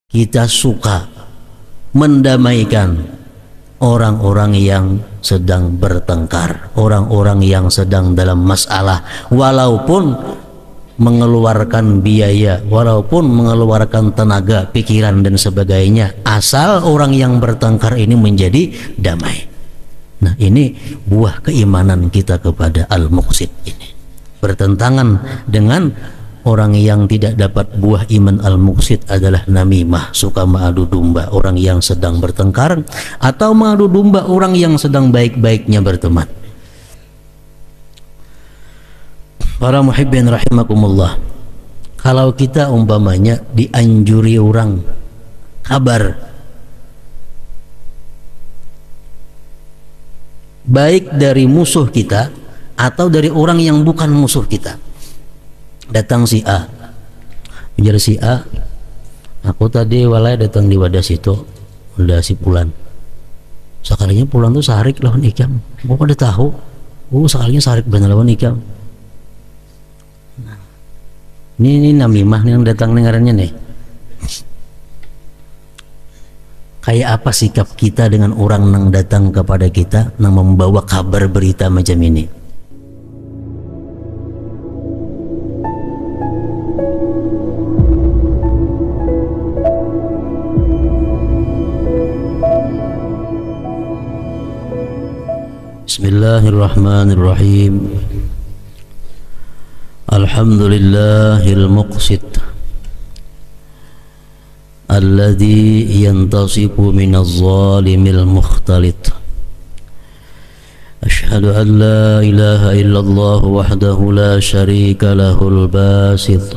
kita suka mendamaikan orang-orang yang sedang bertengkar, orang-orang yang sedang dalam masalah, walaupun mengeluarkan biaya, walaupun mengeluarkan tenaga, pikiran dan sebagainya, asal orang yang bertengkar ini menjadi damai. Nah, ini buah keimanan kita kepada al-muqsit ini. Bertentangan dengan orang yang tidak dapat buah iman al-muqsit adalah namimah, suka mengadu domba orang yang sedang bertengkar, atau mengadu domba orang yang sedang baik-baiknya berteman. Para muhibbin rahimakumullah, kalau kita umpamanya dianjuri orang kabar baik dari musuh kita atau dari orang yang bukan musuh kita, datang si A, menjadi si A, aku tadi walai datang di wadah situ, udah si Pulan, sekalinya Pulan tuh sarik lawan ikam, gua pada tahu, sekalinya sarik bener lawan ikam. Ini namimah yang datang dengarannya nih. Kayak apa sikap kita dengan orang yang datang kepada kita, yang membawa kabar berita macam ini? Bismillahirrahmanirrahim. Alhamdulillahil muqsit alladhi yantasifu minaz zalimil mukhtalit. Ashhadu an la ilaha illallah wahdahu la sharika lahul basit.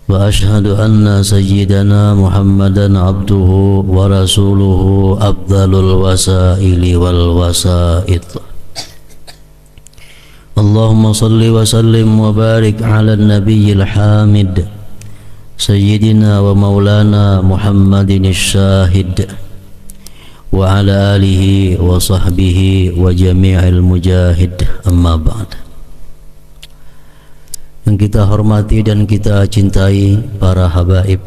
Wa ashhadu anna sayyidana Muhammadan abduhu wa rasuluhu afdalul wasaili wal wasait. Allahumma salli wa sallim wa barik ala nabiyyil hamid sayyidina wa maulana Muhammadin syahid wa ala alihi wa sahbihi wa jami'il mujahid, amma ba'd. Yang kita hormati dan kita cintai para habaib,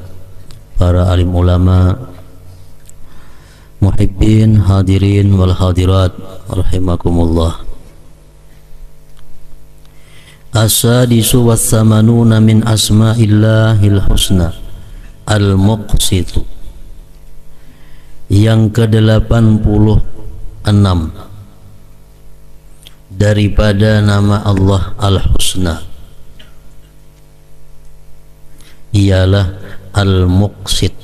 para alim ulama, muhibbin, hadirin wal hadirat rahimakumullah. As-sadisu was-samanuna min asma'illahil husna al-muqsitu. Yang ke-86 daripada nama Allah al-husna ialah al-muqsit.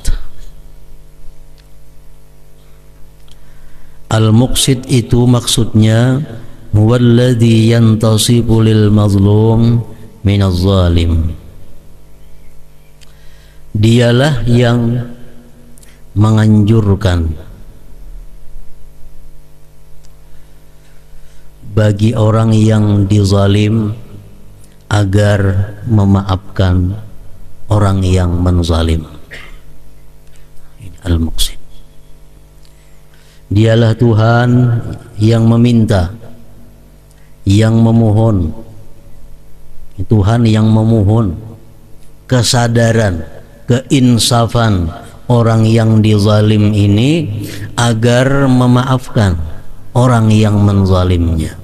Al-muqsit itu maksudnya huwallazi yantasibu lil mazlum minaz zalim. Dialah yang menganjurkan bagi orang yang dizalim agar memaafkan orang yang menzalim. Al-muqsit. Dialah Tuhan yang meminta, yang memohon, Tuhan yang memohon kesadaran, keinsafan orang yang dizalim ini agar memaafkan orang yang menzalimnya.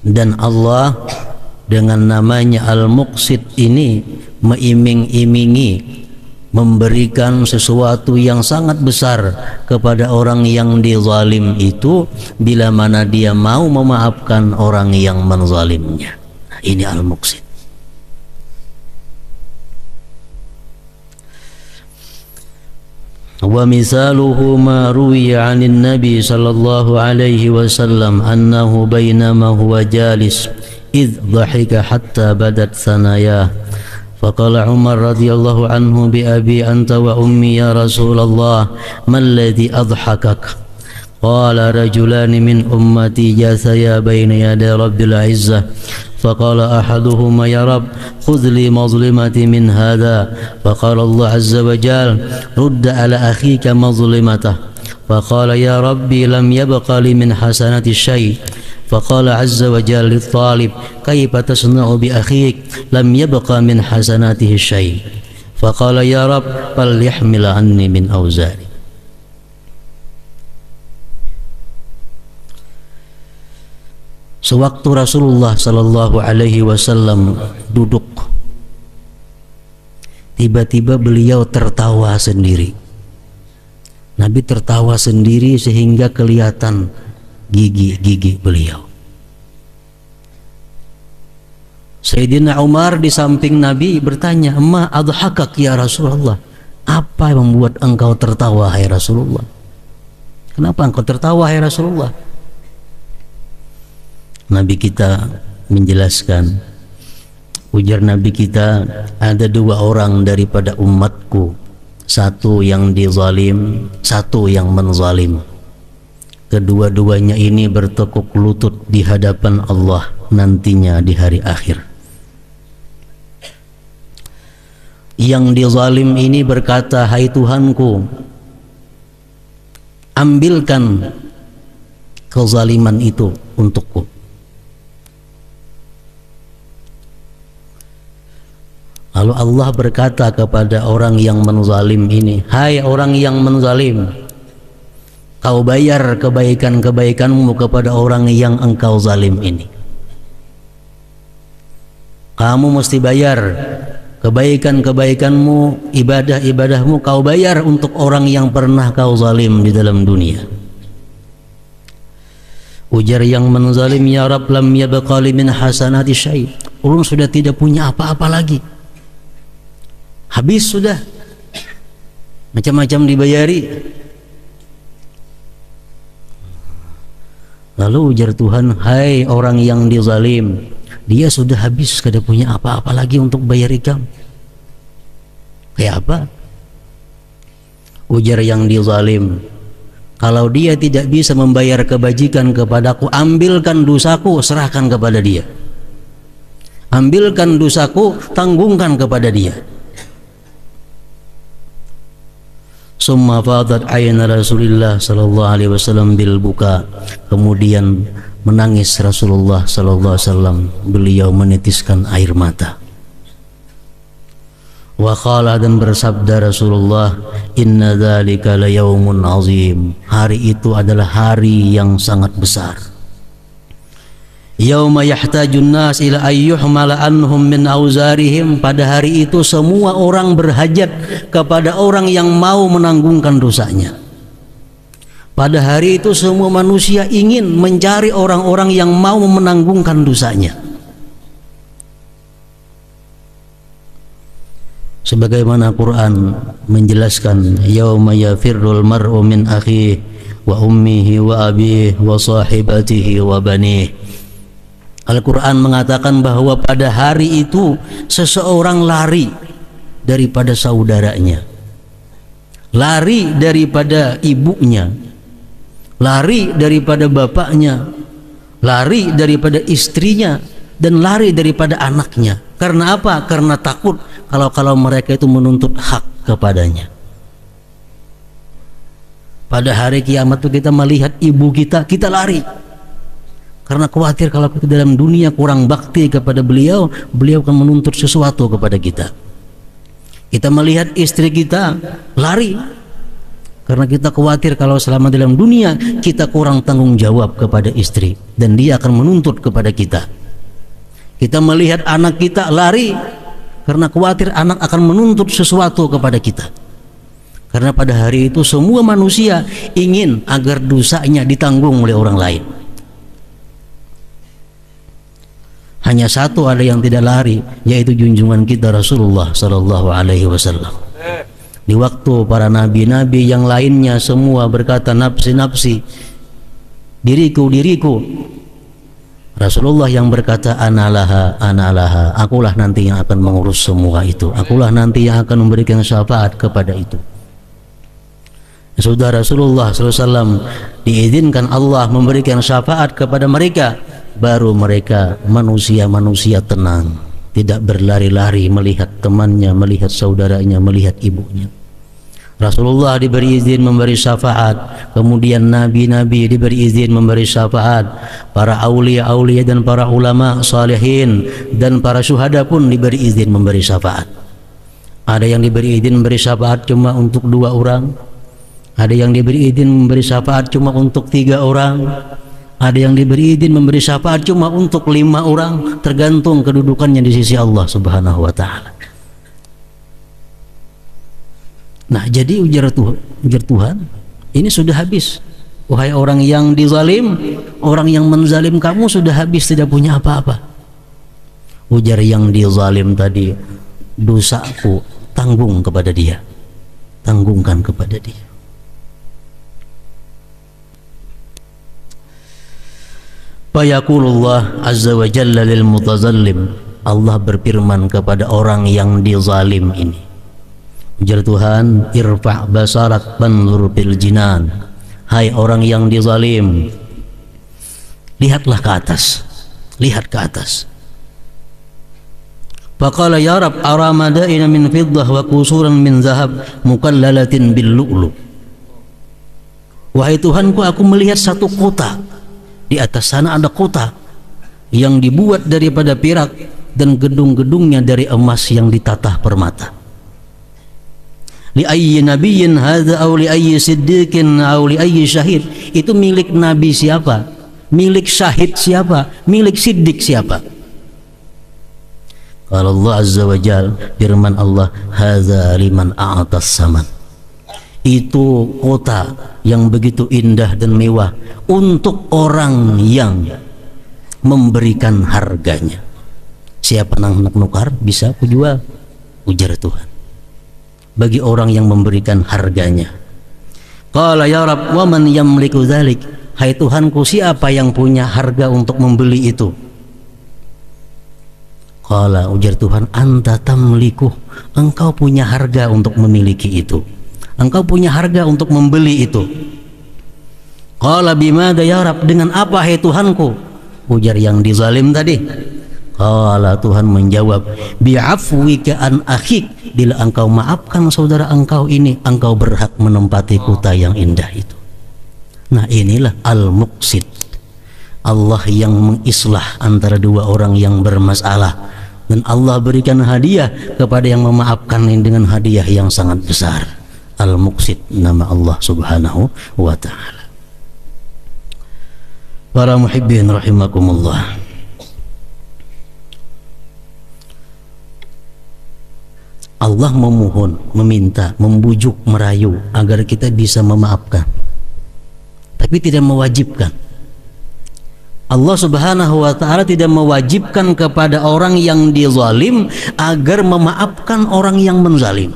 Dan Allah dengan namanya Al-Muqsit ini meiming-imingi, memberikan sesuatu yang sangat besar kepada orang yang dizalim itu bila mana dia mau memaafkan orang yang menzalimnya. Nah, ini Al-Muqsit. Wa misaluhu ma ruwiya 'anil nabi sallallahu alaihi wasallam annahu bainama huwa jalis idh dhahika hatta badat sanayah. فقال عمر رضي الله عنه بأبي أنت وأمي يا رسول الله ما الذي أضحكك؟ قال رجلان من أمتي جاثيا بين يدي رب العزة فقال أحدهما يا رب خذ لي مظلمتي من هذا فقال الله عز وجل رد على أخيك مظلمته فقال يا ربي لم يبق لي من حسنات الشيء فقال عز وجل للطالب كيف تصنع بأخيك لم يبق من حسناته الشيء Faqala ya Rabb falyahmil anni min auzari. Sewaktu Rasulullah sallallahu alaihi wasallam duduk, tiba-tiba beliau tertawa sendiri. Nabi tertawa sendiri sehingga kelihatan gigi-gigi beliau. Sayyidina Umar di samping Nabi bertanya, "Ma adhakak ya Rasulullah?" Apa yang membuat engkau tertawa hai Rasulullah? Kenapa engkau tertawa hai Rasulullah? Nabi kita menjelaskan, ujar Nabi kita, ada dua orang daripada umatku, satu yang dizalim, satu yang menzalim. Kedua-duanya ini bertekuk lutut di hadapan Allah nantinya di hari akhir. Yang dizalim ini berkata, "Hai Tuhanku, ambilkan kezaliman itu untukku." Lalu Allah berkata kepada orang yang menzalim ini, "Hai orang yang menzalim, kau bayar kebaikan-kebaikanmu kepada orang yang engkau zalim ini. Kamu mesti bayar kebaikan-kebaikanmu, ibadah-ibadahmu kau bayar untuk orang yang pernah kau zalim di dalam dunia." Ujar yang menzalim, "Ya Rabb, lam yabqa li min hasanati syai'." Ulun sudah tidak punya apa-apa lagi. Habis sudah, macam-macam dibayari. Lalu ujar Tuhan, "Hai orang yang dizalim, dia sudah habis, kada punya apa-apa lagi untuk bayar ikam." Kayak apa? Ujar yang dizalim, "Kalau dia tidak bisa membayar kebajikan kepadaku, ambilkan dosaku, serahkan kepada dia. Ambilkan dosaku, tanggungkan kepada dia." Summa fadat ayna Rasulullah sallallahu alaihi wasallam bil buka. Kemudian menangis Rasulullah sallallahu alaihi wasallam, beliau menitiskan air mata. Wa qala, dan bersabda Rasulullah, "Inna dzalika la yaumun azim." Hari itu adalah hari yang sangat besar. Yauma yahtajun nas ila ayyuhmala anhum min auzarihim. Pada hari itu semua orang berhajat kepada orang yang mau menanggungkan dosanya. Pada hari itu semua manusia ingin mencari orang-orang yang mau menanggungkan dosanya. Sebagaimana Quran menjelaskan, yauma yafirrul mar'u min akhihi wa ummihi wa abihi wa sahibatihi wa banihi. Al-Quran mengatakan bahwa pada hari itu seseorang lari daripada saudaranya, lari daripada ibunya, lari daripada bapaknya, lari daripada istrinya, dan lari daripada anaknya. Karena apa? Karena takut kalau mereka itu menuntut hak kepadanya. Pada hari kiamat itu kita melihat ibu kita, kita lari. Karena khawatir kalau kita dalam dunia kurang bakti kepada beliau, beliau akan menuntut sesuatu kepada kita. Kita melihat istri kita, lari. Karena kita khawatir kalau selama dalam dunia kita kurang tanggung jawab kepada istri, dan dia akan menuntut kepada kita. Kita melihat anak kita, lari. Karena khawatir anak akan menuntut sesuatu kepada kita. Karena pada hari itu semua manusia ingin agar dosanya ditanggung oleh orang lain. Hanya satu ada yang tidak lari, yaitu junjungan kita Rasulullah sallallahu alaihi wasallam. Di waktu para nabi-nabi yang lainnya semua berkata nafsi nafsi, diriku diriku, Rasulullah yang berkata analaha analaha, akulah nanti yang akan mengurus semua itu, akulah nanti yang akan memberikan syafaat kepada itu. Sudah Rasulullah SAW diizinkan Allah memberikan syafaat kepada mereka, baru mereka manusia-manusia tenang, tidak berlari-lari melihat temannya, melihat saudaranya, melihat ibunya. Rasulullah diberi izin memberi syafaat, kemudian nabi-nabi diberi izin memberi syafaat, para aulia-aulia dan para ulama salihin dan para syuhada pun diberi izin memberi syafaat. Ada yang diberi izin memberi syafaat cuma untuk 2 orang. Ada yang diberi izin memberi syafaat cuma untuk 3 orang. Ada yang diberi izin memberi syafaat cuma untuk 5 orang, tergantung kedudukannya di sisi Allah Subhanahu wa taala. Nah, jadi ujar Tuhan, ini sudah habis. Wahai orang yang dizalim, orang yang menzalim kamu sudah habis, tidak punya apa-apa. Ujar yang dizalim tadi, dosaku tanggung kepada dia, tanggungkan kepada dia. Fayaqulullah azza wa jalla lil mutazallim, Allah berfirman kepada orang yang dizalim ini. Ujar Tuhan, irfa' basarak fanzur fil jinan. Hai orang yang dizalim, lihatlah ke atas, lihat ke atas. Faqala ya Rab ara madaina min fiddah wa qusuran min zahab mukallalatin bil lu'lu. Wahai Tuhanku, aku melihat satu kota. Di atas sana ada kota yang dibuat daripada perak dan gedung-gedungnya dari emas yang ditatah permata. Li ayyi nabiyyin hadza aw li ayyi siddiqin aw li ayyi syahid. Itu milik nabi siapa? Milik syahid siapa? Milik siddiq siapa? Qala Allah azza wa jalla, firman Allah, hadza liman a'tas saman. Itu kota yang begitu indah dan mewah untuk orang yang memberikan harganya. Siapa nang nak nukar bisa ku jual, ujar Tuhan. Bagi orang yang memberikan harganya. Qala ya Rabb wa man yamliku dzalik. Hai Tuhanku, siapa yang punya harga untuk membeli itu? Qala, ujar Tuhan, anta tamliku, engkau punya harga untuk memiliki itu. Engkau punya harga untuk membeli itu. Qala bimada ya Rabb, dengan apa hai Tuhanku? Ujar yang dizalim tadi. Qala, Tuhan menjawab, bi'afwika an akhik, bila engkau maafkan saudara engkau ini, engkau berhak menempati kota yang indah itu. Nah, inilah al-muqsid, Allah yang mengislah antara 2 orang yang bermasalah, dan Allah berikan hadiah kepada yang memaafkan dengan hadiah yang sangat besar. Al-Muqsid, nama Allah subhanahu wa ta'ala. Para muhibbin rahimakumullah, Allah memohon, meminta, membujuk, merayu agar kita bisa memaafkan, tapi tidak mewajibkan. Allah subhanahu wa ta'ala tidak mewajibkan kepada orang yang dizalim agar memaafkan orang yang menzalim.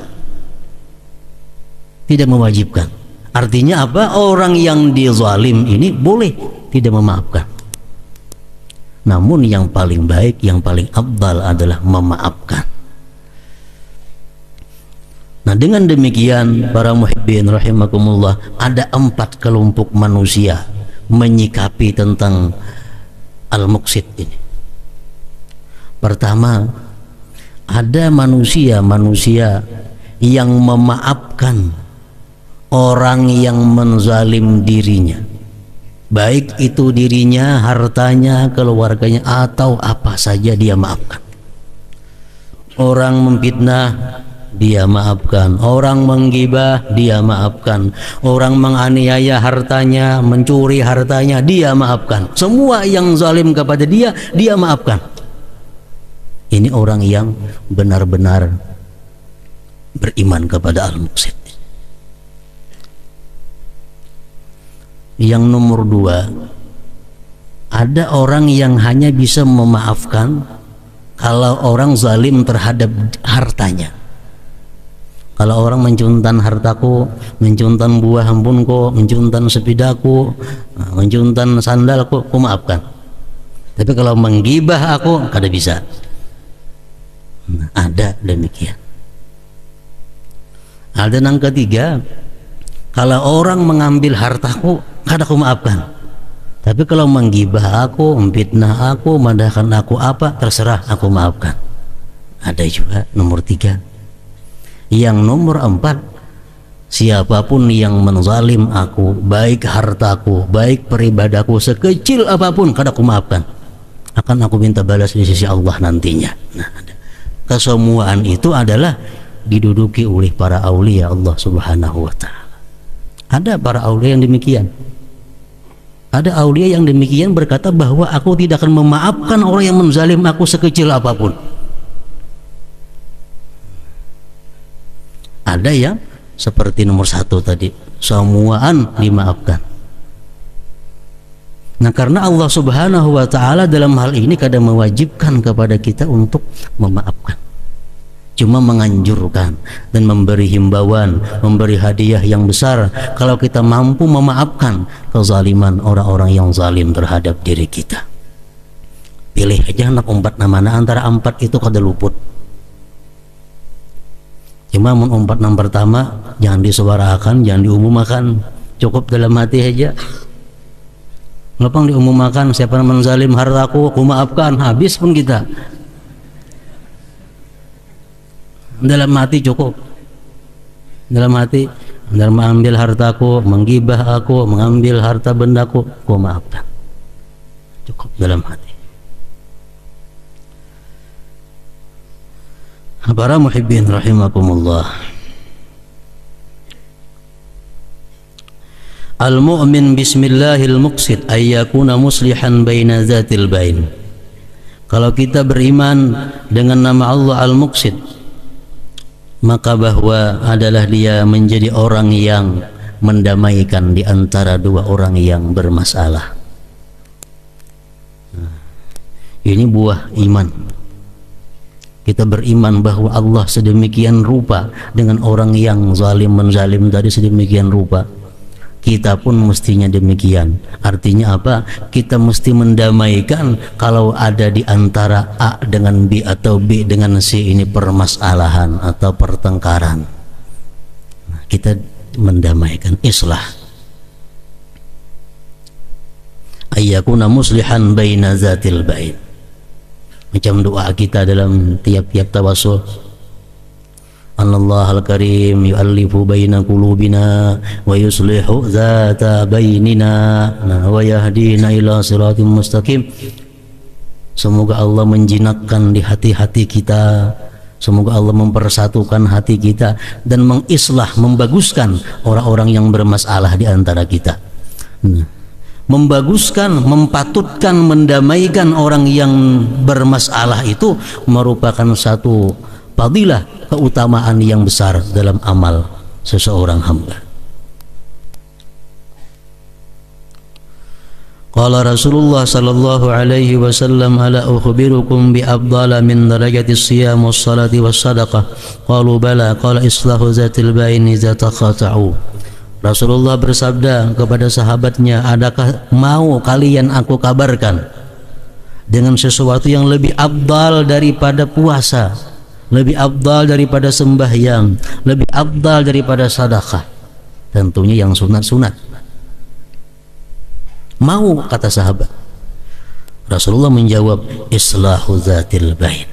Tidak mewajibkan. Artinya apa? Orang yang dizalim ini boleh tidak memaafkan. Namun yang paling baik, yang paling afdal adalah memaafkan. Nah, dengan demikian para muhibbin rahimakumullah, ada 4 kelompok manusia menyikapi tentang al-muqsid ini. Pertama, ada manusia yang memaafkan orang yang menzalim dirinya, baik itu dirinya, hartanya, keluarganya, atau apa saja dia maafkan. Orang memfitnah, dia maafkan. Orang menggibah, dia maafkan. Orang menganiaya hartanya, mencuri hartanya, dia maafkan. Semua yang zalim kepada dia, dia maafkan. Ini orang yang benar-benar beriman kepada al-muqsid. Yang nomor 2, ada orang yang hanya bisa memaafkan kalau orang zalim terhadap hartanya. Kalau orang mencuntan hartaku, mencuntan buah ampunku, mencuntan sepidaku, mencuntan sandalku, aku maafkan. Tapi kalau menggibah aku, kada bisa. Nah, ada demikian. Ada yang ketiga, kalau orang mengambil hartaku, kada aku maafkan. Tapi kalau menggibah aku, memfitnah aku, mandahkan aku apa, terserah, aku maafkan. Ada juga nomor 3. Yang nomor 4, siapapun yang menzalim aku, baik hartaku, baik peribadaku, sekecil apapun, kada aku maafkan. Akan aku minta balas di sisi Allah nantinya. Nah, kesemuaan itu adalah diduduki oleh para aulia Allah Subhanahu wa taala. Ada para aulia yang demikian. Ada aulia yang demikian berkata bahwa aku tidak akan memaafkan orang yang menzalim aku sekecil apapun. Ada yang seperti nomor 1 tadi, semuaan dimaafkan. Nah, karena Allah Subhanahu wa taala dalam hal ini kadang mewajibkan kepada kita untuk memaafkan. Cuma menganjurkan dan memberi himbauan, memberi hadiah yang besar kalau kita mampu memaafkan kezaliman orang-orang yang zalim terhadap diri kita. Pilih aja anak umpat namana antara 4 itu kada luput. Cuma umpat yang pertama jangan disuarakan, jangan diumumkan, cukup dalam hati aja. Ngapang diumumkan siapa yang menzalim hartaku, aku maafkan, habis pun kita. Dalam hati cukup. Dalam hati, dalam mengambil hartaku, menggibah aku, mengambil harta bendaku, aku maafkan. Cukup dalam hati. Para muhibbin rahimakumullah. Al-mu'min bismillahil muqsid ayyakuna muslihan baina zatil bain. Kalau kita beriman dengan nama Allah Al-Muqsid, maka bahwa adalah dia menjadi orang yang mendamaikan di antara dua orang yang bermasalah. Ini buah iman. Kita beriman bahwa Allah sedemikian rupa dengan orang yang zalim menzalim tadi sedemikian rupa. Kita pun mestinya demikian. Artinya apa? Kita mesti mendamaikan kalau ada di antara A dengan B atau B dengan C ini permasalahan atau pertengkaran. Nah, kita mendamaikan, islah. Ayyakuna muslihan baina zatil bain. Macam doa kita dalam tiap-tiap tawassul. Anallahu al-karim yu'allifu baina qulubina wa yuslihu zata bainina wa yahdina ila siratim mustaqim. Semoga Allah menjinakkan di hati-hati kita, semoga Allah mempersatukan hati kita dan mengislah, membaguskan orang-orang yang bermasalah di antara kita. Membaguskan, mempatutkan, mendamaikan orang yang bermasalah itu merupakan satu fadilah, keutamaan yang besar dalam amal seseorang hamba. Qala Rasulullah sallallahu alaihi wasallam ala ukhbirukum bi afdala min darajati siyam was salati was sadaqah. Qalu bala, qala islahu zatil baini zataqata'u. Rasulullah bersabda kepada sahabatnya, adakah mau kalian aku kabarkan dengan sesuatu yang lebih afdal daripada puasa, lebih afdal daripada sembahyang, lebih afdal daripada sedekah, tentunya yang sunat-sunat. Mau, kata sahabat. Rasulullah menjawab, islahu zatil bain,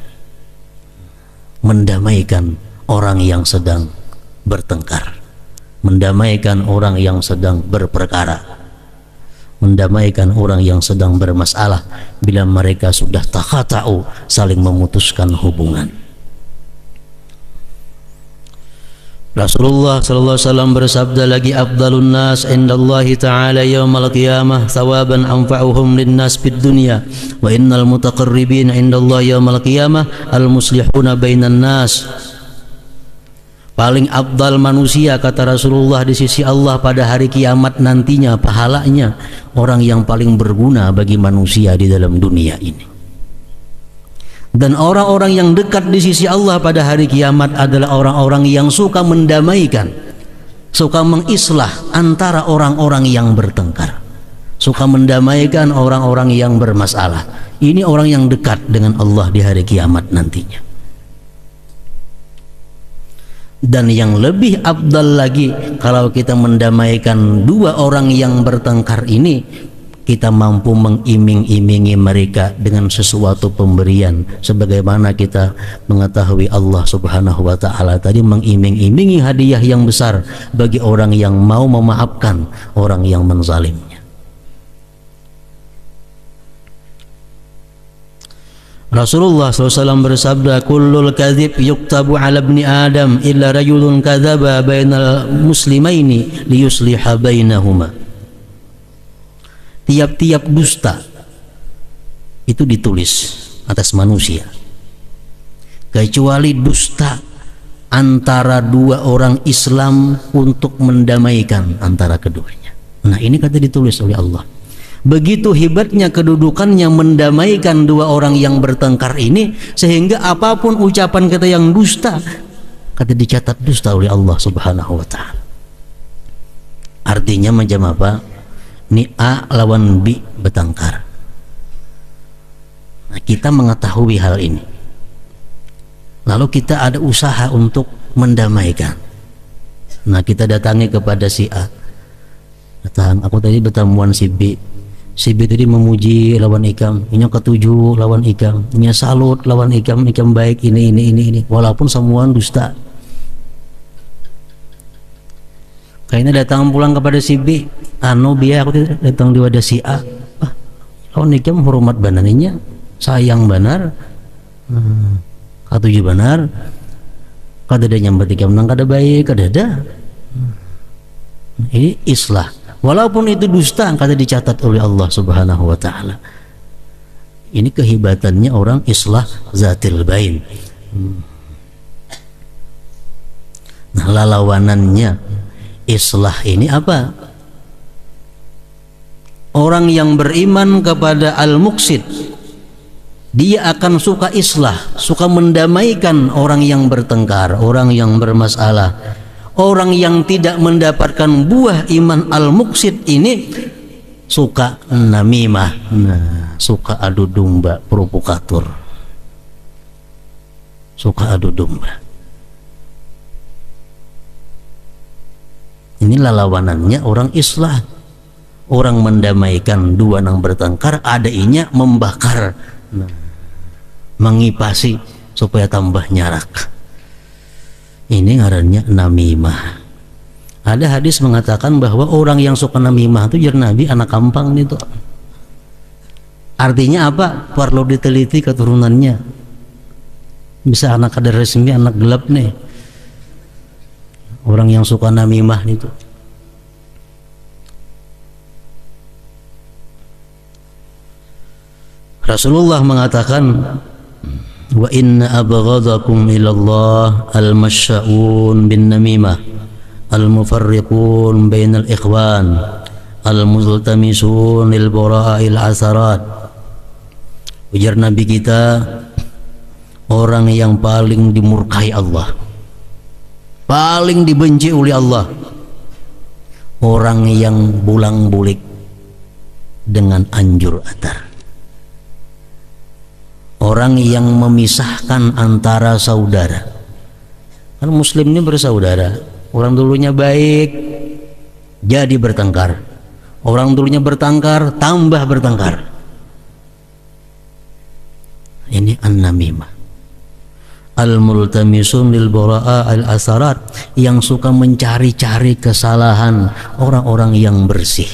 mendamaikan orang yang sedang bertengkar, mendamaikan orang yang sedang berperkara, mendamaikan orang yang sedang bermasalah bila mereka sudah taqata'u, saling memutuskan hubungan. Rasulullah sallallahu alaihi wasallam bersabda lagi, afdalun nas indallahi ta'ala yaumal qiyamah thawaban anfa'uhum linnas fid dunya wa innal mutaqarribin indallahi yaumal qiyamah al muslihuna bainan nas. Paling afdal manusia, kata Rasulullah, di sisi Allah pada hari kiamat nantinya pahalanya orang yang paling berguna bagi manusia di dalam dunia ini. Dan orang-orang yang dekat di sisi Allah pada hari kiamat adalah orang-orang yang suka mendamaikan, suka mengislah antara orang-orang yang bertengkar, suka mendamaikan orang-orang yang bermasalah. Ini orang yang dekat dengan Allah di hari kiamat nantinya. Dan yang lebih afdal lagi, kalau kita mendamaikan dua orang yang bertengkar ini, kita mampu mengiming-imingi mereka dengan sesuatu pemberian, sebagaimana kita mengetahui Allah Subhanahu wa ta'ala tadi mengiming-imingi hadiah yang besar bagi orang yang mau memaafkan orang yang menzalimnya. Rasulullah SAW bersabda, kullul kadhib yuktabu ala ibni Adam illa rajulun kadzaba bainal muslimaini liyusliha bainahuma. Tiap-tiap dusta itu ditulis atas manusia, kecuali dusta antara dua orang Islam untuk mendamaikan antara keduanya. Nah, ini kata ditulis oleh Allah. Begitu hebatnya kedudukannya mendamaikan dua orang yang bertengkar ini, sehingga apapun ucapan kita yang dusta, kata dicatat dusta oleh Allah Subhanahu wa ta'ala. Artinya macam apa? Ini A lawan B bertengkar. Nah, kita mengetahui hal ini, lalu kita ada usaha untuk mendamaikan. Nah, kita datangi kepada si A, datang, aku tadi bertemuan si B. Si B tadi memuji lawan Ikam, ini ketujuh lawan Ikam, ini salut lawan Ikam baik, ini. Walaupun semua dusta. Kayaknya datang pulang kepada si B, biar aku datang di wadah si A. Lawan Ikam hormat bananinya, sayang benar, ketujuh benar, kada ada nyambat Ikam nang kada baik, kada ada. Ini islah. Walaupun itu dusta, kata dicatat oleh Allah Subhanahu wa ta'ala. Ini kehebatannya orang islah zatil bain. Nah, lawanannya islah ini apa? Orang yang beriman kepada al-muqsid, dia akan suka islah, suka mendamaikan orang yang bertengkar, orang yang bermasalah. Orang yang tidak mendapatkan buah iman al-muqsid ini suka namimah, suka adu domba, provokator, suka adu domba. Inilah lawanannya orang islah, orang mendamaikan dua yang bertengkar, adainya membakar, mengipasi supaya tambah nyarak. Ini ngarannya namimah. Ada hadis mengatakan bahwa orang yang suka namimah itu jar Nabi anak kampang itu. Artinya apa? Perlu diteliti keturunannya. Bisa anak kada resmi, anak gelap nih. Orang yang suka namimah itu. Rasulullah mengatakan, wa inna abghadakum ilallah al-masya'un bin namimah al-mufarriqun bainal ikhwan al-multamisun lil bara'il asarat. Ujar Nabi kita, orang yang paling dimurkai Allah, paling dibenci oleh Allah, orang yang bulang-bulik dengan anjur atar, orang yang memisahkan antara saudara. Kan muslim ini bersaudara. Orang dulunya baik jadi bertengkar, orang dulunya bertengkar tambah bertengkar. Ini an-namimah. Al-multamisun lil bara'a al-asarat, yang suka mencari-cari kesalahan orang-orang yang bersih.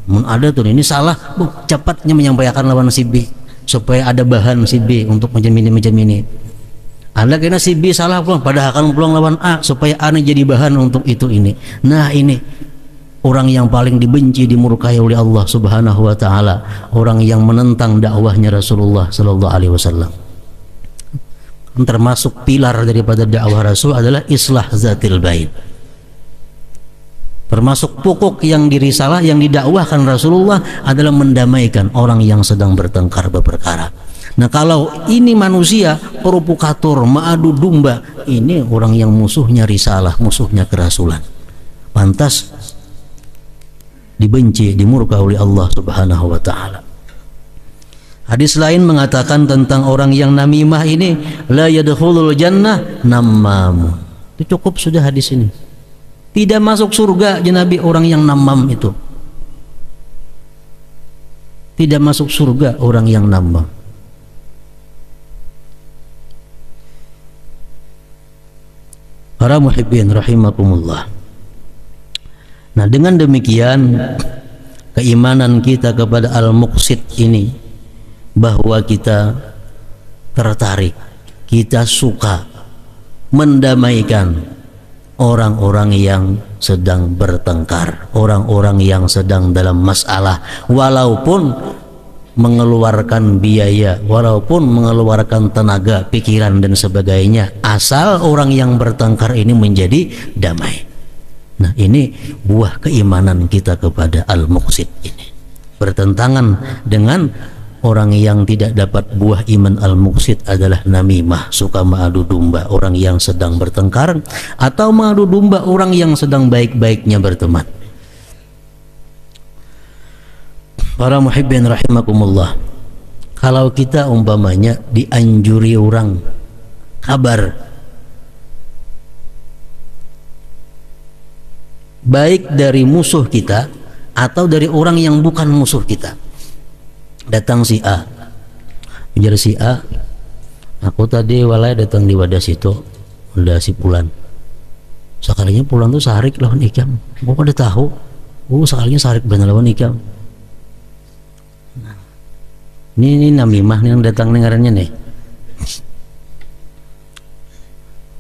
Ada tuh ini salah, cepatnya menyampaikan lawan si B supaya ada bahan si B untuk macam ini. Ada kena si B salah pulang, padahal akan pulang lawan A supaya A jadi bahan untuk itu ini. Nah, ini orang yang paling dibenci, dimurkai oleh Allah Subhanahu wa ta'ala, orang yang menentang dakwahnya Rasulullah sallallahu alaihi wasallam. Termasuk pilar daripada dakwah Rasul adalah islah zatil bain. Termasuk pokok yang dirisalah, yang didakwahkan Rasulullah adalah mendamaikan orang yang sedang bertengkar berperkara. Nah, kalau ini manusia provokator, mengadu domba, ini orang yang musuhnya risalah, musuhnya kerasulan, pantas dibenci, dimurka oleh Allah Subhanahu wa ta'ala. Hadis lain mengatakan tentang orang yang namimah ini, la yadkhulul jannah nammamu. Itu cukup sudah hadis ini. Tidak masuk surga Nabi orang yang namam itu. Tidak masuk surga orang yang namam. Para muhibbin rahimakumullah. Nah, dengan demikian keimanan kita kepada al-muqsid ini bahwa kita tertarik, kita suka mendamaikan orang-orang yang sedang bertengkar, orang-orang yang sedang dalam masalah, walaupun mengeluarkan biaya, walaupun mengeluarkan tenaga, pikiran dan sebagainya, asal orang yang bertengkar ini menjadi damai. Nah, ini buah keimanan kita kepada al-muqsid ini. Bertentangan dengan orang yang tidak dapat buah iman al-muqsid adalah namimah, suka mengadu domba orang yang sedang bertengkar, atau mengadu domba orang yang sedang baik-baiknya berteman. Para muhibbin rahimakumullah, kalau kita umpamanya dianjuri orang kabar baik dari musuh kita atau dari orang yang bukan musuh kita, datang si A, menjadi si A, aku tadi walai datang di wadah situ, udah si Pulan, sekalinya Pulan tuh sarik lawan ikam, gua pada tahu, sekalinya sarik bener lawan ikam. Ini namimah nih yang datang dengarannya nih.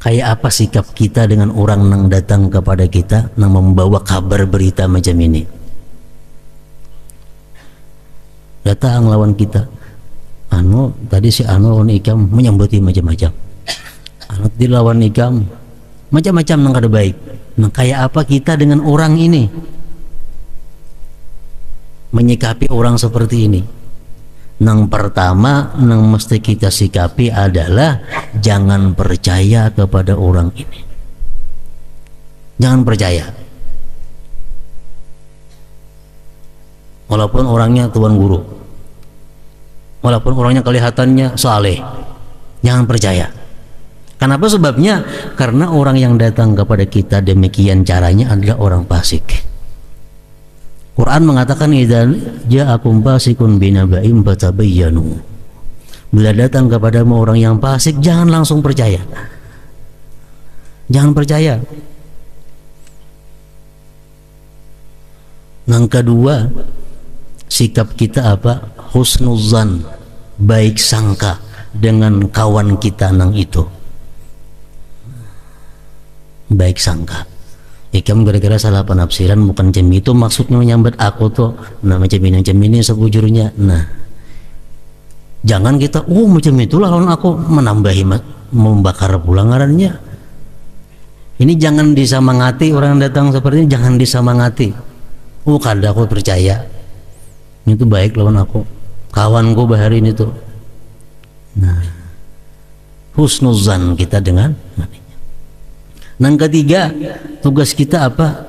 Kayak apa sikap kita dengan orang yang datang kepada kita, yang membawa kabar berita macam ini? Datang lawan kita, tadi si lawan ikam menyambuti macam-macam, tadi lawan ikam macam-macam nang kada baik. Nah, kayak apa kita dengan orang ini, menyikapi orang seperti ini? Yang pertama yang mesti kita sikapi adalah jangan percaya kepada orang ini. Jangan percaya, walaupun orangnya tuan guru, walaupun orangnya kelihatannya saleh, jangan percaya. Kenapa sebabnya? Karena orang yang datang kepada kita demikian caranya adalah orang fasik. Quran mengatakan idza ja'akum fasiqun binaba'in fatabayyanu. Bila datang kepadamu orang yang fasik, jangan langsung percaya. Jangan percaya. Yang kedua, sikap kita apa? Husnuzan, baik sangka dengan kawan kita nang itu. Baik sangka. Ikam gara-gara salah penafsiran, bukan macam itu maksudnya menyambat aku tuh, nah macam ini sebujurnya. Nah, jangan kita macam itulah lawan aku, menambahi membakar pulangarannya. Ini jangan disamangati orang yang datang seperti ini, jangan disamangati. Kada aku percaya itu baik lawan aku, kawanku bahari ini tuh. Nah, husnuzan kita dengan Yang ketiga, tugas kita apa?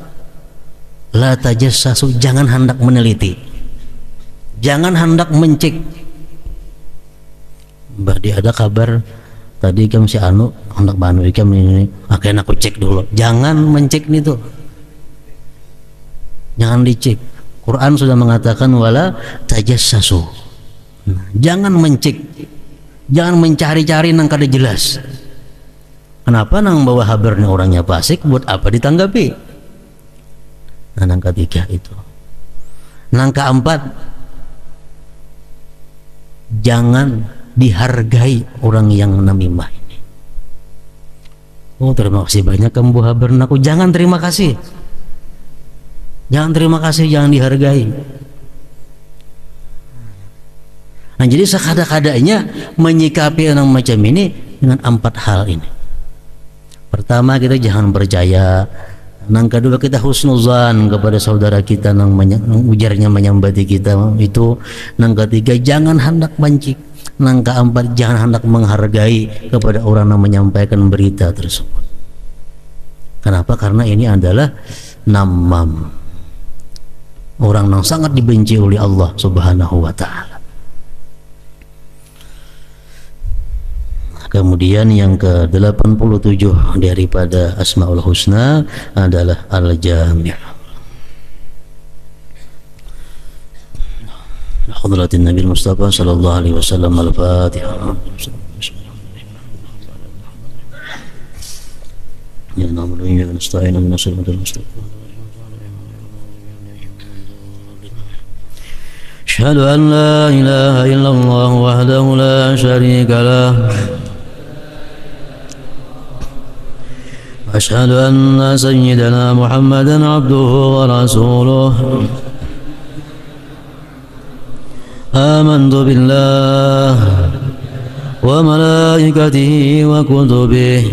La tajassasu, jangan hendak meneliti, jangan hendak mencek. Dia ada kabar tadi ikam si hendak banu ikam ini, akhirnya aku cek dulu. Jangan mencek itu, jangan dicek. Quran sudah mengatakan wala tajassasu. Jangan mencek, jangan mencari-cari nang kada jelas. Kenapa nang bawa kabarnya orangnya fasik, buat apa ditanggapi? Nah, yang ketiga itu. Yang keempat, jangan dihargai orang yang namimah ini. Terima kasih banyak kamu bawa kabar aku. Jangan terima kasih. Jangan terima kasih, jangan dihargai. Nah, jadi sekada-kadanya menyikapi orang macam ini dengan 4 hal ini. Pertama, kita jangan percaya. Yang kedua, kita husnuzan kepada saudara kita yang ujarnya menyambati kita itu. Yang ketiga, jangan hendak mencik. Yang keempat, jangan hendak menghargai kepada orang yang menyampaikan berita tersebut. Kenapa? Karena ini adalah namam, orang yang sangat dibenci oleh Allah Subhanahu wa ta'ala. Kemudian yang ke-87 daripada Asmaul Husna adalah Al-Jami'. Hadratin Nabi Mustafa sallallahu alaihi wasallam. Al-Fatihah. Ya na'budu wa nasta'inu ihdinas siratal mustaqim. أشهد أن لا إله إلا الله وحده لا شريك له أشهد أن سيدنا محمدا عبده ورسوله آمنت بالله وملائكته وكتبه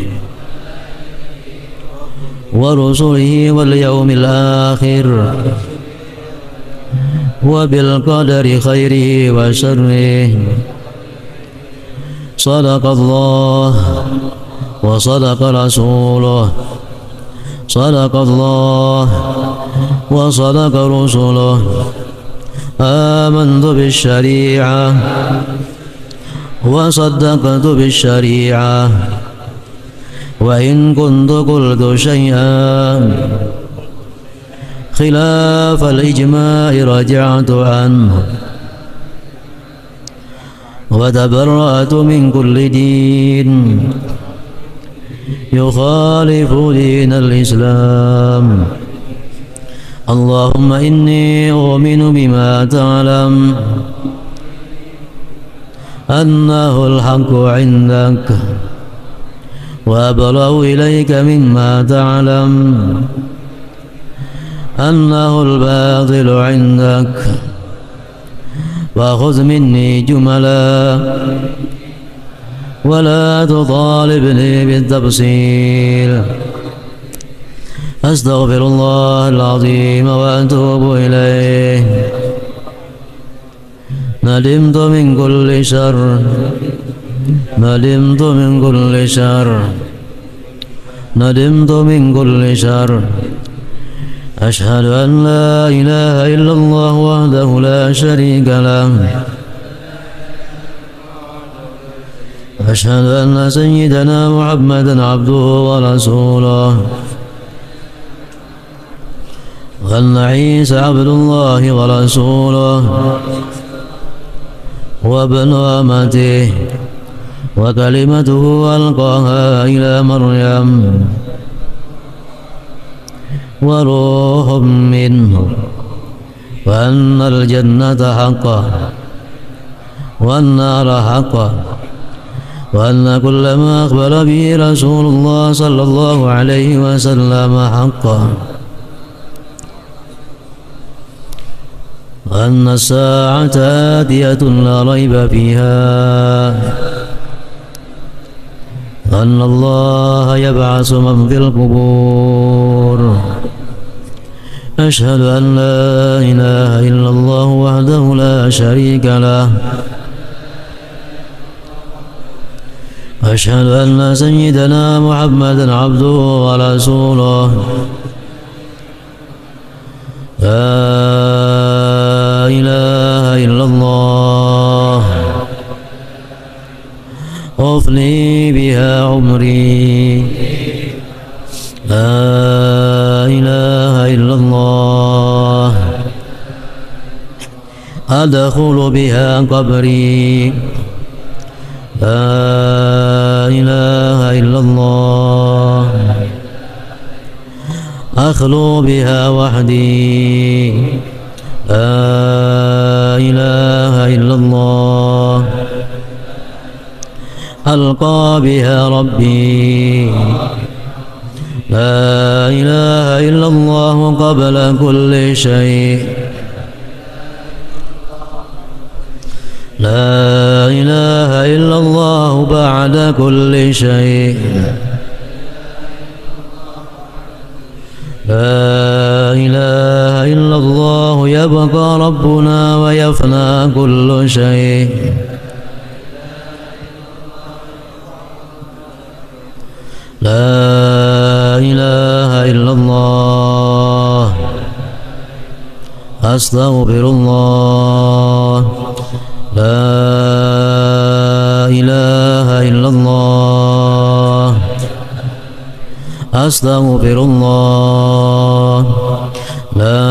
ورسله واليوم الآخر وبالقدر خيره وشره صدق الله وصدق رسوله صدق الله وصدق رسله آمنت بالشريعة وصدقت بالشريعة وإن كنت قلت شيئا خلاف الإجماع رجعت عنه وتبرأت من كل دين يخالف دين الإسلام اللهم إني أؤمن بما تعلم أنه الحق عندك وأبرأ إليك مما تعلم أنه الباطل عندك وخذ مني جملا ولا تطالبني بالتفصيل أستغفر الله العظيم وأتوب إليه ندمت من كل شر ندمت من كل شر ندمت من كل شر أشهد أن لا إله إلا الله وحده لا شريك له أشهد أن سيدنا محمدا عبده ورسوله وأن عيسى عبد الله ورسوله وابن أمته وكلمته ألقاها إلى مريم وروح منه وأن الجنة حقا والنار حقا وأن كل ما أخبر به رسول الله صلى الله عليه وسلم حقا وأن الساعة آتية لا ريب فيها وأن الله يبعث من في القبور أشهد أن لا إله إلا الله وحده لا شريك له أشهد أن سيدنا محمدا عبده ورسوله لا إله إلا الله أفني بها عمري لا إله إلا الله أدخل بها قبري لا إله إلا الله أخلو بها وحدي لا إله إلا الله ألقى بها ربي لا إله إلا الله قبل كل شيء لا إله إلا الله بعد كل شيء لا إله إلا الله يبقى ربنا ويفنى كل شيء لا إله إلا الله أستغفر الله لا إله إلا الله أستغفر الله لا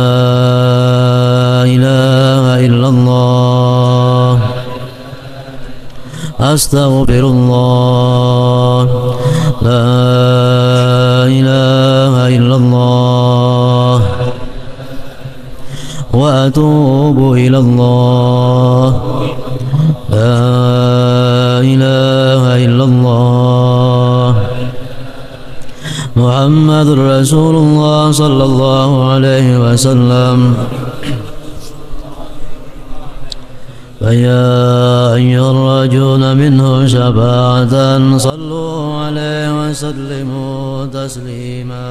إله إلا الله أستغفر الله لا إله إلا الله وأتوب إلى الله. لا إله إلا الله محمد رسول الله صلى الله عليه وسلم. فيا أيها الراجون منه شفاعة صلوا عليه وسلموا تسليما.